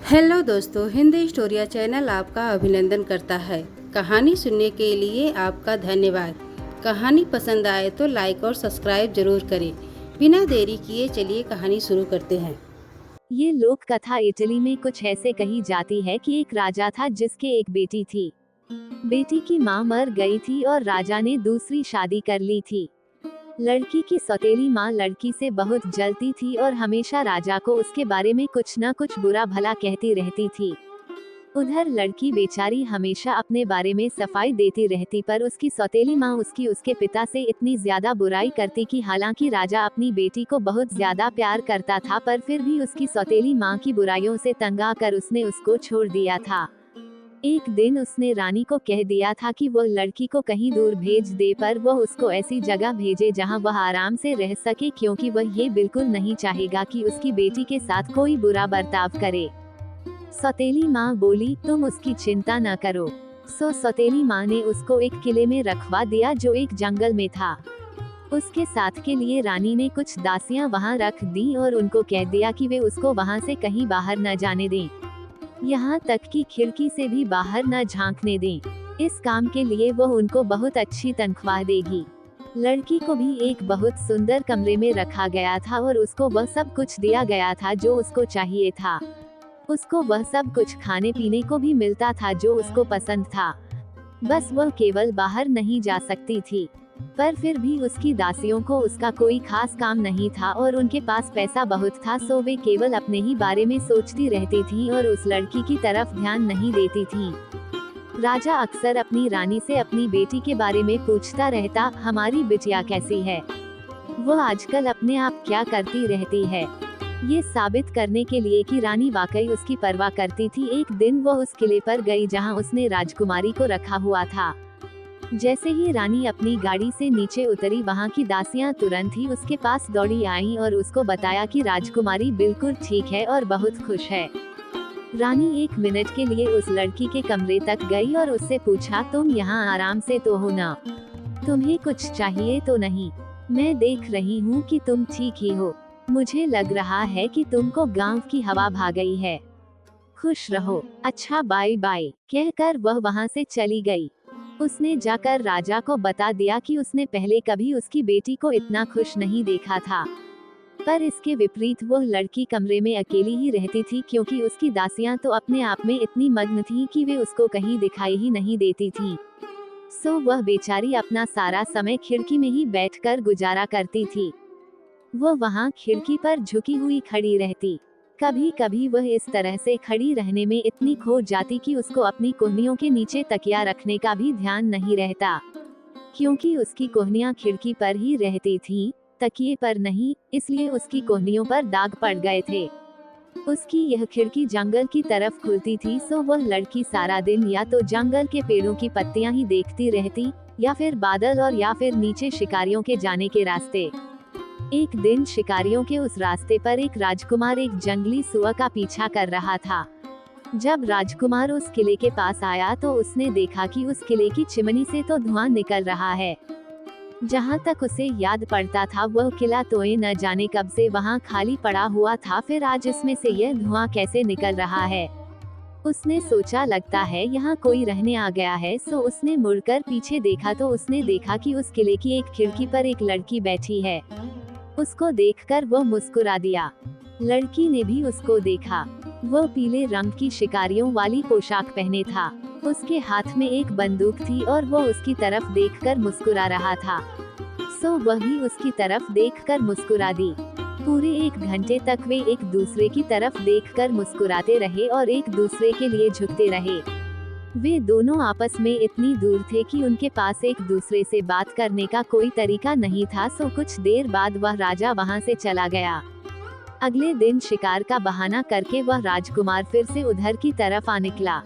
Hello दोस्तों, Hindi स्टोरिया channel आपका अभिनंदन करता है। कहानी सुनने के लिए आपका धन्यवाद। कहानी पसंद आए तो लाइक और सब्सक्राइब जरूर करें। बिना देरी किए चलिए कहानी शुरू करते हैं। ये लोक कथा इटली में कुछ ऐसे कही जाती है कि एक राजा था जिसके एक बेटी थी। बेटी की माँ मर गई थी और राजा ने दूसरी शादी कर ली थी। लड़की की सौतेली माँ लड़की से बहुत जलती थी और हमेशा राजा को उसके बारे में कुछ न कुछ बुरा भला कहती रहती थी। उधर लड़की बेचारी हमेशा अपने बारे में सफाई देती रहती, पर उसकी सौतेली माँ उसके पिता से इतनी ज्यादा बुराई करती कि हालांकि राजा अपनी बेटी को बहुत ज्यादा प्यार करता था, पर फिर भी उसकी सौतेली माँ की बुराइयों से तंग आकर उसने उसको छोड़ दिया था। एक दिन उसने रानी को कह दिया था कि वह लड़की को कहीं दूर भेज दे, पर वह उसको ऐसी जगह भेजे जहां वह आराम से रह सके, क्योंकि वह ये बिल्कुल नहीं चाहेगा कि उसकी बेटी के साथ कोई बुरा बर्ताव करे। सौतेली माँ बोली, तुम उसकी चिंता न करो। सौतेली माँ ने उसको एक किले में रखवा दिया जो एक जंगल में था। उसके साथ के लिए रानी ने कुछ दासियां वहां रख दी और उनको कह दिया कि वे उसको वहां से कहीं बाहर न जाने दें, यहाँ तक कि खिड़की से भी बाहर न झांकने दें। इस काम के लिए वह उनको बहुत अच्छी तनख्वाह देगी। लड़की को भी एक बहुत सुंदर कमरे में रखा गया था और उसको वह सब कुछ दिया गया था जो उसको चाहिए था। उसको वह सब कुछ खाने पीने को भी मिलता था जो उसको पसंद था। बस वह केवल बाहर नहीं जा सकती थी। पर फिर भी उसकी दासियों को उसका कोई खास काम नहीं था और उनके पास पैसा बहुत था, सो वे केवल अपने ही बारे में सोचती रहती थीं और उस लड़की की तरफ ध्यान नहीं देती थीं। राजा अक्सर अपनी रानी से अपनी बेटी के बारे में पूछता रहता, हमारी बिटिया कैसी है, वो आजकल अपने आप क्या करती रहती है। ये साबित करने के लिए कि रानी वाकई उसकी परवाह करती थी, एक दिन वह उस किले पर गई जहां उसने राजकुमारी को रखा हुआ था। जैसे ही रानी अपनी गाड़ी से नीचे उतरी, वहां की दासियां तुरंत ही उसके पास दौड़ी आईं और उसको बताया कि राजकुमारी बिल्कुल ठीक है और बहुत खुश है। रानी एक मिनट के लिए उस लड़की के कमरे तक गई और उससे पूछा, तुम यहाँ आराम से तो हो ना? तुम्हें कुछ चाहिए तो नहीं? मैं देख रही हूँ कि तुम ठीक ही हो। मुझे लग रहा है कि तुमको गांव की हवा भा गई है। खुश रहो। अच्छा, बाय बाय कहकर वह वहां से चली गई। उसने जाकर राजा को बता दिया कि उसने पहले कभी उसकी बेटी को इतना खुश नहीं देखा था। पर इसके विपरीत वह लड़की कमरे में अकेली ही रहती थी, क्योंकि उसकी दासियां तो अपने आप में इतनी मग्न थीं कि वे उसको कहीं दिखाई ही नहीं देती थीं। सो वह बेचारी अपना सारा समय खिड़की में ही बैठकर गुजारा करती थी। वह वहां खिड़की पर झुकी हुई खड़ी रहती। कभी कभी वह इस तरह से खड़ी रहने में इतनी खो जाती कि उसको अपनी कोहनियों के नीचे तकिया रखने का भी ध्यान नहीं रहता। क्योंकि उसकी कोहनियां खिड़की पर ही रहती थीं, तकिए पर नहीं, इसलिए उसकी कोहनियों पर दाग पड़ गए थे। उसकी यह खिड़की जंगल की तरफ खुलती थी, सो वह लड़की सारा दिन या तो जंगल के पेड़ों की पत्तियां ही देखती रहती, या फिर बादल, और या फिर नीचे शिकारियों के जाने के रास्ते। एक दिन शिकारियों के उस रास्ते पर एक राजकुमार एक जंगली सुअर का पीछा कर रहा था। जब राजकुमार उस किले के पास आया तो उसने देखा कि उस किले की चिमनी से तो धुआं निकल रहा है। जहाँ तक उसे याद पड़ता था, वह किला तो न जाने कब से वहाँ खाली पड़ा हुआ था, फिर आज इसमें से यह धुआं कैसे निकल रहा है। उसने सोचा, लगता है यहाँ कोई रहने आ गया है। सो उसने मुड़कर पीछे देखा तो उसने देखा कि उस किले की एक खिड़की पर एक लड़की बैठी है। उसको देखकर वह मुस्कुरा दिया। लड़की ने भी उसको देखा। वह पीले रंग की शिकारियों वाली पोशाक पहने था। उसके हाथ में एक बंदूक थी और वह उसकी तरफ देखकर मुस्कुरा रहा था। सो वह भी उसकी तरफ देखकर मुस्कुरा दी। पूरे 1 घंटे तक वे एक दूसरे की तरफ देखकर मुस्कुराते रहे और एक दूसरे के लिए झुकते रहे। वे दोनों आपस में इतनी दूर थे कि उनके पास एक दूसरे से बात करने का कोई तरीका नहीं था। सो कुछ देर बाद वह राजा वहां से चला गया। अगले दिन शिकार का बहाना करके वह राजकुमार फिर से उधर की तरफ आ निकला।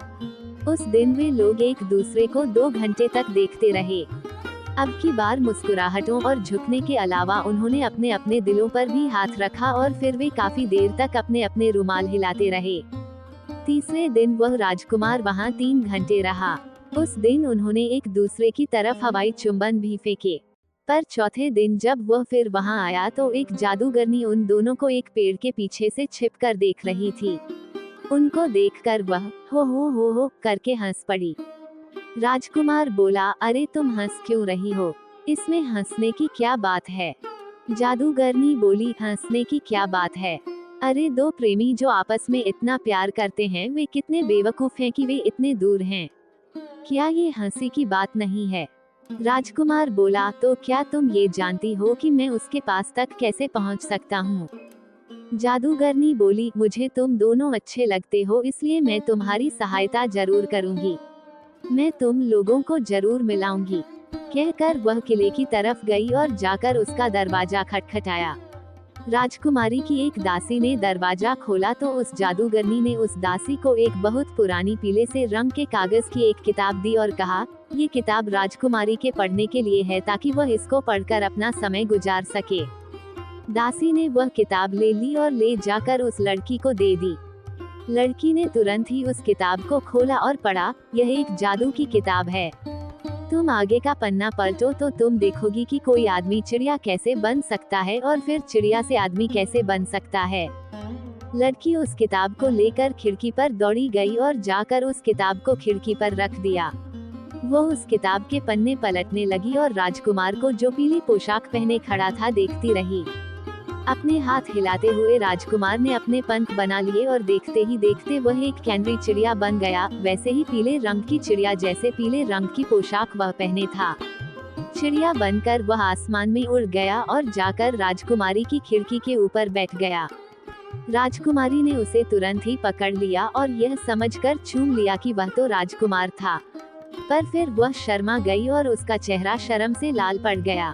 उस दिन वे लोग एक दूसरे को 2 घंटे तक देखते रहे। अब की बार मुस्कुराहटों और झुकने के अलावा उन्होंने अपने अपने दिलों पर भी हाथ रखा और फिर वे काफी देर तक अपने अपने रुमाल हिलाते रहे। तीसरे दिन वह राजकुमार वहां 3 घंटे रहा। उस दिन उन्होंने एक दूसरे की तरफ हवाई चुंबन भी फेंके। पर चौथे दिन जब वह फिर वहां आया तो एक जादूगरनी उन दोनों को एक पेड़ के पीछे से छिपकर देख रही थी। उनको देखकर वह हो करके हंस पड़ी। राजकुमार बोला, अरे तुम हंस क्यों रही हो, इसमें हंसने की क्या बात है। जादूगरनी बोली, हंसने की क्या बात है, अरे दो प्रेमी जो आपस में इतना प्यार करते हैं वे कितने बेवकूफ हैं कि वे इतने दूर हैं, क्या ये हंसी की बात नहीं है। राजकुमार बोला, तो क्या तुम ये जानती हो कि मैं उसके पास तक कैसे पहुंच सकता हूँ। जादूगरनी बोली, मुझे तुम दोनों अच्छे लगते हो इसलिए मैं तुम्हारी सहायता जरूर करूंगी, मैं तुम लोगों को जरूर मिलाऊंगी। कहकर वह किले की तरफ गई और जाकर उसका दरवाजा खटखटाया। राजकुमारी की एक दासी ने दरवाजा खोला तो उस जादूगरनी ने उस दासी को एक बहुत पुरानी पीले से रंग के कागज की एक किताब दी और कहा, ये किताब राजकुमारी के पढ़ने के लिए है ताकि वह इसको पढ़कर अपना समय गुजार सके। दासी ने वह किताब ले ली और ले जाकर उस लड़की को दे दी। लड़की ने तुरंत ही उस किताब को खोला और पढ़ा, यह एक जादू की किताब है, तुम आगे का पन्ना पलटो तो तुम देखोगी कि कोई आदमी चिड़िया कैसे बन सकता है और फिर चिड़िया से आदमी कैसे बन सकता है। लड़की उस किताब को लेकर खिड़की पर दौड़ी गई और जाकर उस किताब को खिड़की पर रख दिया। वो उस किताब के पन्ने पलटने लगी और राजकुमार को जो पीली पोशाक पहने खड़ा था देखती रही। अपने हाथ हिलाते हुए राजकुमार ने अपने पंख बना लिए और देखते ही देखते वह एक कैनरी चिड़िया बन गया, वैसे ही पीले रंग की चिड़िया जैसे पीले रंग की पोशाक वह पहने था। चिड़िया बनकर वह आसमान में उड़ गया और जाकर राजकुमारी की खिड़की के ऊपर बैठ गया। राजकुमारी ने उसे तुरंत ही पकड़ लिया और यह समझकर चूम लिया कि वह तो राजकुमार था, पर फिर वह शर्मा गई और उसका चेहरा शर्म से लाल पड़ गया।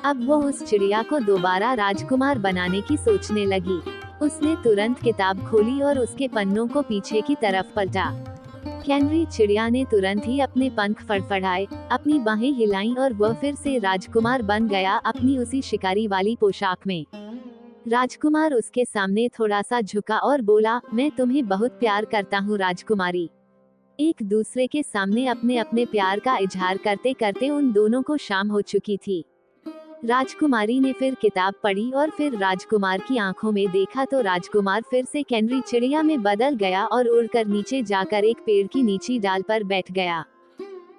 अब वो उस चिड़िया को दोबारा राजकुमार बनाने की सोचने लगी। उसने तुरंत किताब खोली और उसके पन्नों को पीछे की तरफ पलटा। कैनरी चिड़िया ने तुरंत ही अपने पंख फड़फड़ाए, अपनी बाहें हिलाईं और वह फिर से राजकुमार बन गया अपनी उसी शिकारी वाली पोशाक में। राजकुमार उसके सामने थोड़ा सा झुका और बोला, मैं तुम्हें बहुत प्यार करता हूँ राजकुमारी। एक दूसरे के सामने अपने अपने प्यार का इजहार करते करते उन दोनों को शाम हो चुकी थी। राजकुमारी ने फिर किताब पढ़ी और फिर राजकुमार की आंखों में देखा तो राजकुमार फिर से कैनरी चिड़िया में बदल गया और उड़कर नीचे जाकर एक पेड़ की नीची डाल पर बैठ गया।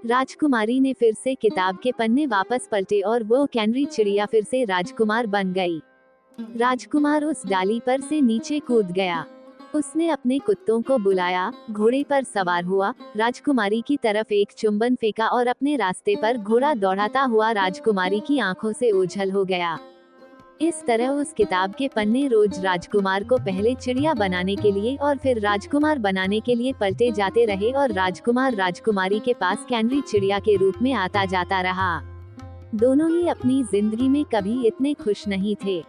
राजकुमारी ने फिर से किताब के पन्ने वापस पलटे और वो कैनरी चिड़िया फिर से राजकुमार बन गई। राजकुमार उस डाली पर से नीचे कूद गया। उसने अपने कुत्तों को बुलाया, घोड़े पर सवार हुआ, राजकुमारी की तरफ एक चुंबन फेंका और अपने रास्ते पर घोड़ा दौड़ाता हुआ राजकुमारी की आंखों से ओझल हो गया। इस तरह उस किताब के पन्ने रोज राजकुमार को पहले चिड़िया बनाने के लिए और फिर राजकुमार बनाने के लिए पलटे जाते रहे और राजकुमार राजकुमारी के पास कैनरी चिड़िया के रूप में आता जाता रहा। दोनों ही अपनी जिंदगी में कभी इतने खुश नहीं थे।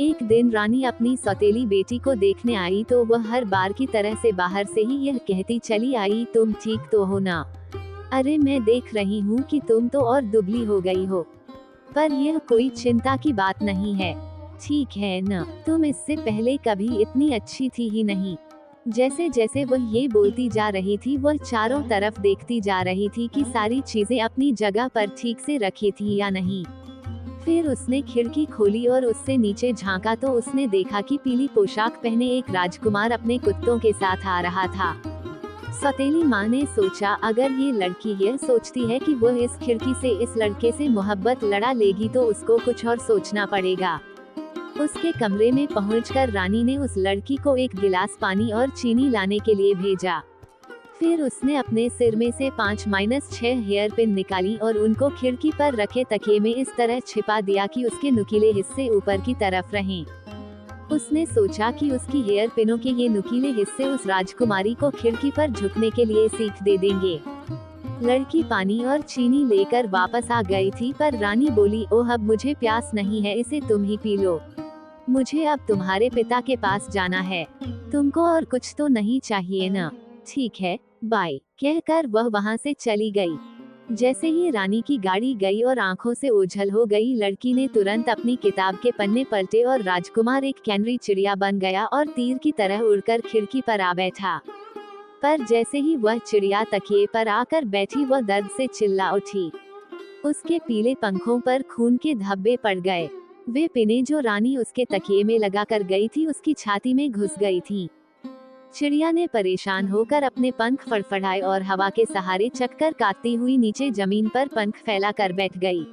एक दिन रानी अपनी सौतेली बेटी को देखने आई तो वह हर बार की तरह से बाहर से ही यह कहती चली आई, तुम ठीक तो हो ना? अरे मैं देख रही हूँ कि तुम तो और दुबली हो गई हो, पर यह कोई चिंता की बात नहीं है, ठीक है न? तुम इससे पहले कभी इतनी अच्छी थी ही नहीं। जैसे जैसे वह ये बोलती जा रही थी वह चारों तरफ देखती जा रही थी कि सारी चीजें अपनी जगह पर ठीक से रखी थी या नहीं। फिर उसने खिड़की खोली और उससे नीचे झांका तो उसने देखा कि पीली पोशाक पहने एक राजकुमार अपने कुत्तों के साथ आ रहा था। सौतेली माँ ने सोचा, अगर ये लड़की यह सोचती है कि वह इस खिड़की से इस लड़के से मोहब्बत लड़ा लेगी तो उसको कुछ और सोचना पड़ेगा। उसके कमरे में पहुंचकर रानी ने उस लड़की को एक गिलास पानी और चीनी लाने के लिए भेजा। फिर उसने अपने सिर में से 5-6 हेयर पिन निकाली और उनको खिड़की पर रखे तकिए में इस तरह छिपा दिया कि उसके नुकीले हिस्से ऊपर की तरफ रहें। उसने सोचा कि उसकी हेयर पिनों के ये नुकीले हिस्से उस राजकुमारी को खिड़की पर झुकने के लिए सीख दे देंगे। लड़की पानी और चीनी लेकर वापस आ गई थी पर रानी बोली, ओह अब मुझे प्यास नहीं है, इसे तुम ही पी लो। मुझे अब तुम्हारे पिता के पास जाना है, तुमको और कुछ तो नहीं चाहिए ना? ठीक है, बाय, कहकर वह वहां से चली गई। जैसे ही रानी की गाड़ी गई और आंखों से ओझल हो गई, लड़की ने तुरंत अपनी किताब के पन्ने पलटे और राजकुमार एक कैनरी चिड़िया बन गया और तीर की तरह उड़कर खिड़की पर आ बैठा। पर जैसे ही वह चिड़िया तकिए पर आकर बैठी वह दर्द से चिल्ला उठी। उसके पीले पंखों पर खून के धब्बे पड़ गए। वे पिनें जो रानी उसके तकिए में लगा कर गई थी उसकी छाती में घुस गई थी। चिड़िया ने परेशान होकर अपने पंख फड़फड़ाए और हवा के सहारे चक्कर काटती हुई नीचे जमीन पर पंख फैलाकर बैठ गई।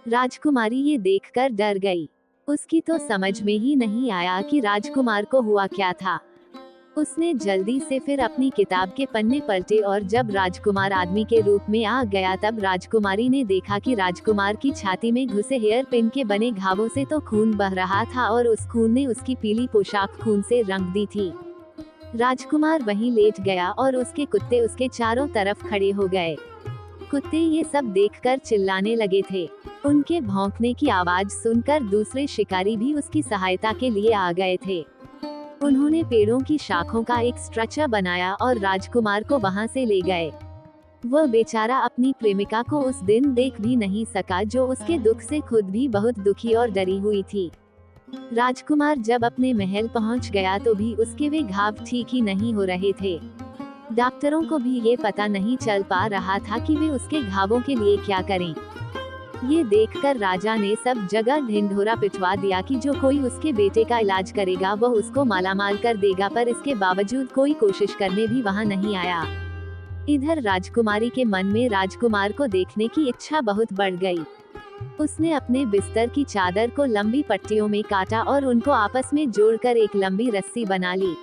राजकुमारी ये देखकर डर गई। उसकी तो समझ में ही नहीं आया कि राजकुमार को हुआ क्या था। उसने जल्दी से फिर अपनी किताब के पन्ने पलटे और जब राजकुमार आदमी के रूप में आ गया तब राजकुमारी ने देखा कि राजकुमार की छाती में घुसे हेयर पिन के बने घावों से तो खून बह रहा था और उस खून ने उसकी पीली पोशाक खून से रंग दी थी। राजकुमार वहीं लेट गया और उसके कुत्ते उसके चारों तरफ खड़े हो गए। कुत्ते ये सब देखकर चिल्लाने लगे थे। उनके भौंकने की आवाज सुनकर दूसरे शिकारी भी उसकी सहायता के लिए आ गए थे। उन्होंने पेड़ों की शाखों का एक स्ट्रक्चर बनाया और राजकुमार को वहां से ले गए। वह बेचारा अपनी प्रेमिका को उस दिन देख भी नहीं सका जो उसके दुख से खुद भी बहुत दुखी और डरी हुई थी। राजकुमार जब अपने महल पहुंच गया तो भी उसके वे घाव ठीक ही नहीं हो रहे थे। डॉक्टरों को भी ये पता नहीं चल पा रहा था कि वे उसके घावों के लिए क्या करें। ये देखकर राजा ने सब जगह ढिंढोरा पिटवा दिया कि जो कोई उसके बेटे का इलाज करेगा वह उसको मालामाल कर देगा, पर इसके बावजूद कोई कोशिश करने भी वहां नहीं आया। इधर राजकुमारी के मन में राजकुमार को देखने की इच्छा बहुत बढ़ गई। उसने अपने बिस्तर की चादर को लंबी पट्टियों में काटा और उनको आपस में जोड़कर एक लंबी रस्सी बना ली।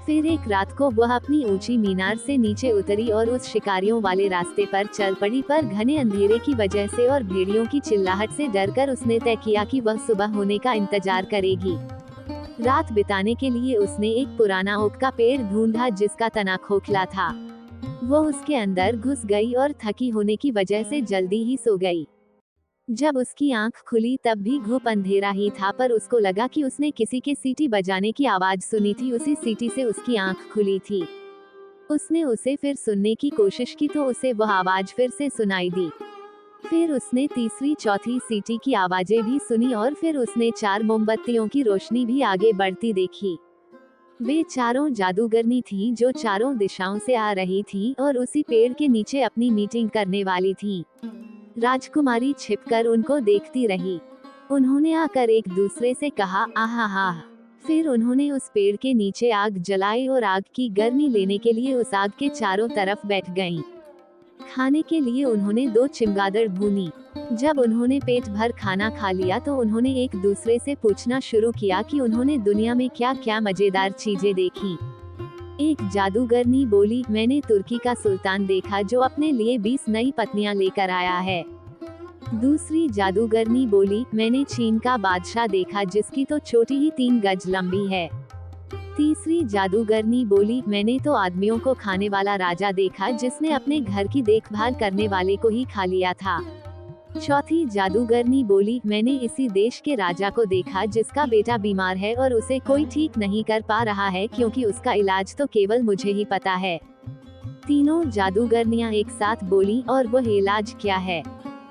फिर एक रात को वह अपनी ऊंची मीनार से नीचे उतरी और उस शिकारियों वाले रास्ते पर चल पड़ी, पर घने अंधेरे की वजह से और भेड़ियों की चिल्लाहट से डरकर उसने तय किया कि वह सुबह होने का इंतजार करेगी। रात बिताने के लिए उसने एक पुराना ओक का पेड़ ढूंढा जिसका तना खोखला था। वह उसके अंदर घुस गई और थकी होने की वजह से जल्दी ही सो गई। जब उसकी आंख खुली तब भी घुप अंधेरा ही था, पर उसको लगा कि उसने किसी के सीटी बजाने की आवाज सुनी थी। उसी सीटी से उसकी आंख खुली थी। उसने उसे फिर सुनने की कोशिश की तो उसे वह आवाज फिर से सुनाई दी। फिर उसने तीसरी चौथी सीटी की आवाजें भी सुनी और फिर उसने 4 मोमबत्तियों की रोशनी भी आगे बढ़ती देखी। वे चारों जादूगरनी थी जो चारों दिशाओं से आ रही थी और उसी पेड़ के नीचे अपनी मीटिंग करने वाली थी। राजकुमारी छिपकर उनको देखती रही। उन्होंने आकर एक दूसरे से कहा, आहा। फिर उन्होंने उस पेड़ के नीचे आग जलाई और आग की गर्मी लेने के लिए उस आग के चारों तरफ बैठ गईं। खाने के लिए उन्होंने 2 चमगादड़ भूनी। जब उन्होंने पेट भर खाना खा लिया तो उन्होंने एक दूसरे से पूछना शुरू किया कि उन्होंने दुनिया में क्या क्या मजेदार चीजें देखी। एक जादूगरनी बोली, मैंने तुर्की का सुल्तान देखा जो अपने लिए 20 नई पत्नियां लेकर आया है। दूसरी जादूगरनी बोली, मैंने चीन का बादशाह देखा जिसकी तो चोटी ही 3 गज लंबी है। तीसरी जादूगरनी बोली, मैंने तो आदमियों को खाने वाला राजा देखा जिसने अपने घर की देखभाल करने वाले को ही खा लिया था। चौथी जादूगरनी बोली, मैंने इसी देश के राजा को देखा जिसका बेटा बीमार है और उसे कोई ठीक नहीं कर पा रहा है क्योंकि उसका इलाज तो केवल मुझे ही पता है। तीनों जादूगरनियां एक साथ बोली, और वह इलाज क्या है?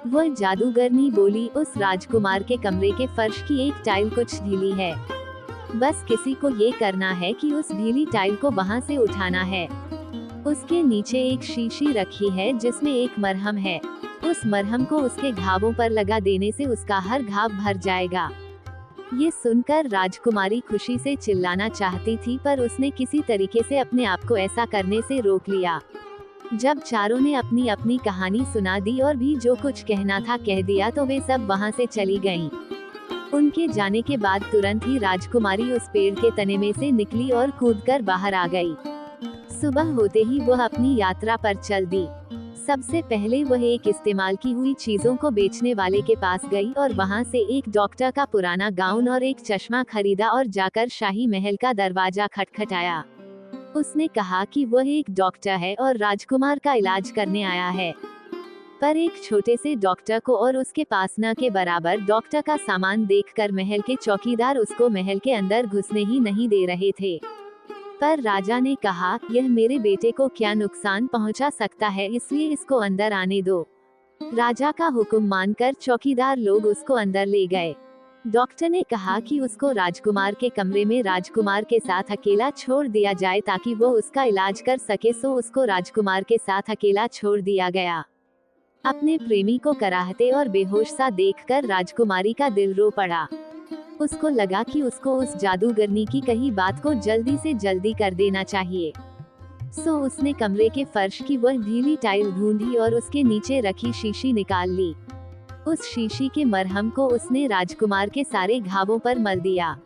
वह जादूगरनी बोली, उस राजकुमार के कमरे के फर्श की एक टाइल कुछ ढीली है। बस किसी को ये करना है कि उस ढीली टाइल को वहां से उठाना है। उसके नीचे एक शीशी रखी है जिसमें एक मरहम है। उस मरहम को उसके घावों पर लगा देने से उसका हर घाव भर जाएगा। ये सुनकर राजकुमारी खुशी से चिल्लाना चाहती थी, पर उसने किसी तरीके से अपने आप को ऐसा करने से रोक लिया। जब चारों ने अपनी अपनी कहानी सुना दी और भी जो कुछ कहना था कह दिया तो वे सब वहां से चली गईं। उनके जाने के बाद तुरंत ही राजकुमारी उस पेड़ के तने में से निकली और कूदकर बाहर आ गई। सुबह होते ही वह अपनी यात्रा पर चल दी। सबसे पहले वह एक इस्तेमाल की हुई चीजों को बेचने वाले के पास गई और वहां से एक डॉक्टर का पुराना गाउन और एक चश्मा खरीदा और जाकर शाही महल का दरवाजा खटखटाया। उसने कहा कि वह एक डॉक्टर है और राजकुमार का इलाज करने आया है, पर एक छोटे से डॉक्टर को और उसके पास न के बराबर डॉक्टर का सामान देखकर महल के चौकीदार उसको महल के अंदर घुसने ही नहीं दे रहे थे। पर राजा ने कहा, यह मेरे बेटे को क्या नुकसान पहुंचा सकता है, इसलिए इसको अंदर आने दो। राजा का हुक्म मानकर चौकीदार लोग उसको अंदर ले गए। डॉक्टर ने कहा कि उसको राजकुमार के कमरे में राजकुमार के साथ अकेला छोड़ दिया जाए ताकि वो उसका इलाज कर सके, सो उसको राजकुमार के साथ अकेला छोड़ दिया गया। अपने प्रेमी को कराहते और बेहोश सा देखकर राजकुमारी का दिल रो पड़ा। उसको लगा कि उसको उस जादूगरनी की कही बात को जल्दी से जल्दी कर देना चाहिए। सो उसने कमरे के फर्श की वह ढीली टाइल ढूंढी और उसके नीचे रखी शीशी निकाल ली। उस शीशी के मरहम को उसने राजकुमार के सारे घावों पर मल दिया।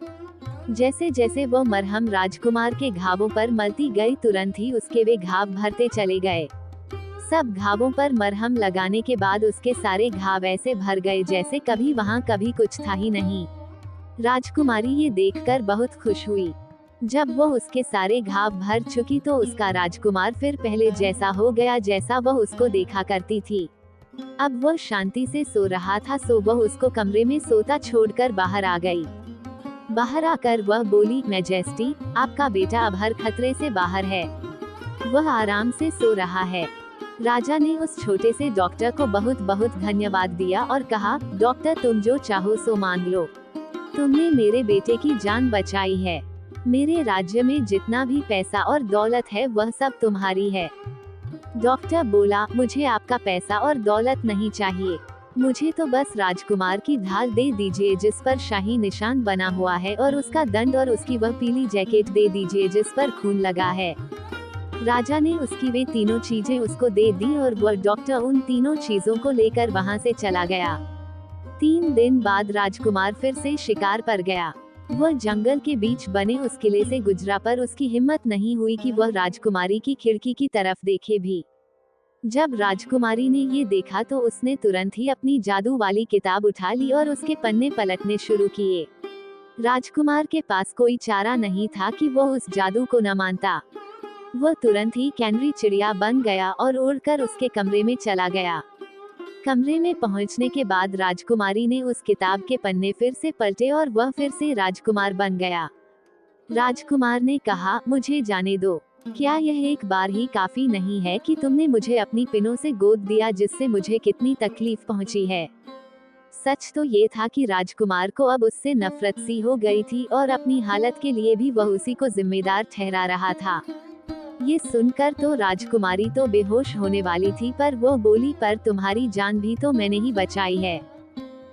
जैसे जैसे वो मरहम राजकुमार के घावों पर मलती गई, तुरंत ही उसके वे घाव भरते चले गए। सब घावों पर मरहम लगाने के बाद उसके सारे घाव ऐसे भर गए जैसे कभी वहाँ कभी कुछ था ही नहीं। राजकुमारी ये देखकर बहुत खुश हुई। जब वो उसके सारे घाव भर चुकी तो उसका राजकुमार फिर पहले जैसा हो गया जैसा वह उसको देखा करती थी। अब वह शांति से सो रहा था, सो वह उसको कमरे में सोता छोड़कर बाहर आ गई। बाहर आकर वह बोली, मैजेस्टी, आपका बेटा अब हर खतरे से बाहर है। वह आराम से सो रहा है। राजा ने उस छोटे से डॉक्टर को बहुत बहुत धन्यवाद दिया और कहा, डॉक्टर, तुम जो चाहो सो मांग लो। तुमने मेरे बेटे की जान बचाई है। मेरे राज्य में जितना भी पैसा और दौलत है वह सब तुम्हारी है। डॉक्टर बोला, मुझे आपका पैसा और दौलत नहीं चाहिए। मुझे तो बस राजकुमार की ढाल दे दीजिए जिस पर शाही निशान बना हुआ है, और उसका दंड और उसकी वह पीली जैकेट दे दीजिए जिस पर खून लगा है। राजा ने उसकी वे तीनों चीजें उसको दे दी और वह डॉक्टर उन तीनों चीजों को लेकर वहां से चला गया। 3 दिन बाद राजकुमार फिर से शिकार पर गया। वह जंगल के बीच बने उस किले से गुजरा, पर उसकी हिम्मत नहीं हुई कि वह राजकुमारी की खिड़की की तरफ देखे भी। जब राजकुमारी ने ये देखा तो उसने तुरंत ही अपनी जादू वाली किताब उठा ली और उसके पन्ने पलटने शुरू किए। राजकुमार के पास कोई चारा नहीं था कि वह उस जादू को न मानता। वह तुरंत ही कैनरी चिड़िया बन गया और उड़कर उसके कमरे में चला गया। कमरे में पहुंचने के बाद राजकुमारी ने उस किताब के पन्ने फिर से पलटे और वह फिर से राजकुमार बन गया। राजकुमार ने कहा, मुझे जाने दो। क्या यह एक बार ही काफी नहीं है कि तुमने मुझे अपनी पिनों से गोद दिया जिससे मुझे कितनी तकलीफ पहुंची है। सच तो ये था कि राजकुमार को अब उससे नफरत सी हो गई थी और अपनी हालत के लिए भी वह उसी को जिम्मेदार ठहरा रहा था। ये सुनकर तो राजकुमारी तो बेहोश होने वाली थी, पर वो बोली, पर तुम्हारी जान भी तो मैंने ही बचाई है।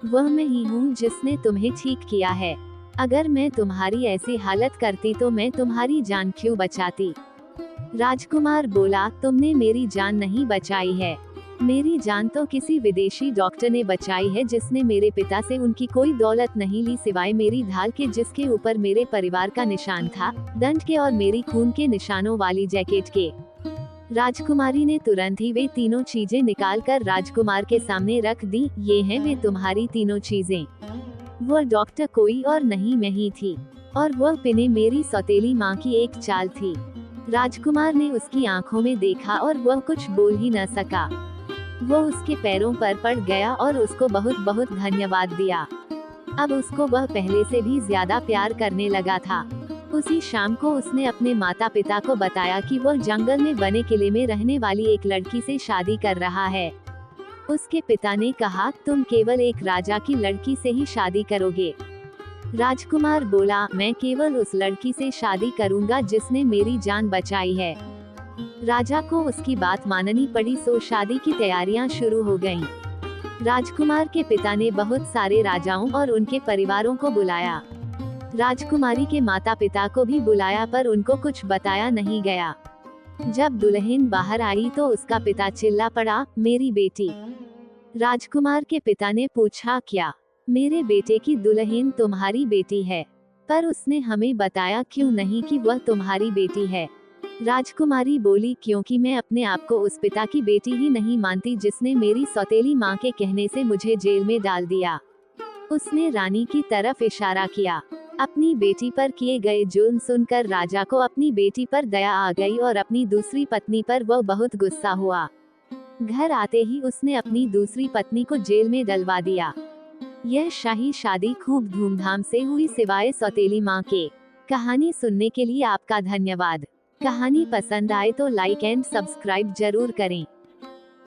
वह मैं ही हूँ जिसने तुम्हें ठीक किया है। अगर मैं तुम्हारी ऐसी हालत करती तो मैं तुम्हारी जान क्यों बचाती। राजकुमार बोला, तुमने मेरी जान नहीं बचाई है। मेरी जान तो किसी विदेशी डॉक्टर ने बचाई है जिसने मेरे पिता से उनकी कोई दौलत नहीं ली सिवाय मेरी ढाल के, जिसके ऊपर मेरे परिवार का निशान था, दंड के और मेरी खून के निशानों वाली जैकेट के। राजकुमारी ने तुरंत ही वे तीनों चीजें निकालकर राजकुमार के सामने रख दी। ये हैं वे तुम्हारी तीनों चीजें। वह डॉक्टर कोई और नहीं मैं ही थी, और वह पिने मेरी सौतेली माँ की एक चाल थी। राजकुमार ने उसकी आंखों में देखा और वह कुछ बोल ही न सका। वो उसके पैरों पर पड़ गया और उसको बहुत बहुत धन्यवाद दिया। अब उसको वह पहले से भी ज्यादा प्यार करने लगा था। उसी शाम को उसने अपने माता पिता को बताया कि वह जंगल में बने किले में रहने वाली एक लड़की से शादी कर रहा है। उसके पिता ने कहा, तुम केवल एक राजा की लड़की से ही शादी करोगे। राजकुमार बोला, मैं केवल उस लड़की से शादी करूंगा जिसने मेरी जान बचाई है। राजा को उसकी बात माननी पड़ी, सो शादी की तैयारियां शुरू हो गईं। राजकुमार के पिता ने बहुत सारे राजाओं और उनके परिवारों को बुलाया। राजकुमारी के माता पिता को भी बुलाया, पर उनको कुछ बताया नहीं गया। जब दुल्हन बाहर आई तो उसका पिता चिल्ला पड़ा, मेरी बेटी। राजकुमार के पिता ने पूछा, क्या? मेरे बेटे की दुल्हन तुम्हारी बेटी है, पर उसने हमें बताया क्यों नहीं कि वह तुम्हारी बेटी है। राजकुमारी बोली, क्योंकि मैं अपने आप को उस पिता की बेटी ही नहीं मानती जिसने मेरी सौतेली माँ के कहने से मुझे जेल में डाल दिया। उसने रानी की तरफ इशारा किया। अपनी बेटी पर किए गए जुल्म सुनकर राजा को अपनी बेटी पर दया आ गई और अपनी दूसरी पत्नी पर वह बहुत गुस्सा हुआ। घर आते ही उसने अपनी दूसरी पत्नी को जेल में डलवा दिया। यह शाही शादी खूब धूमधाम से हुई सिवाय सौतेली माँ के। कहानी सुनने के लिए आपका धन्यवाद। कहानी पसंद आए तो लाइक एंड सब्सक्राइब जरूर करें।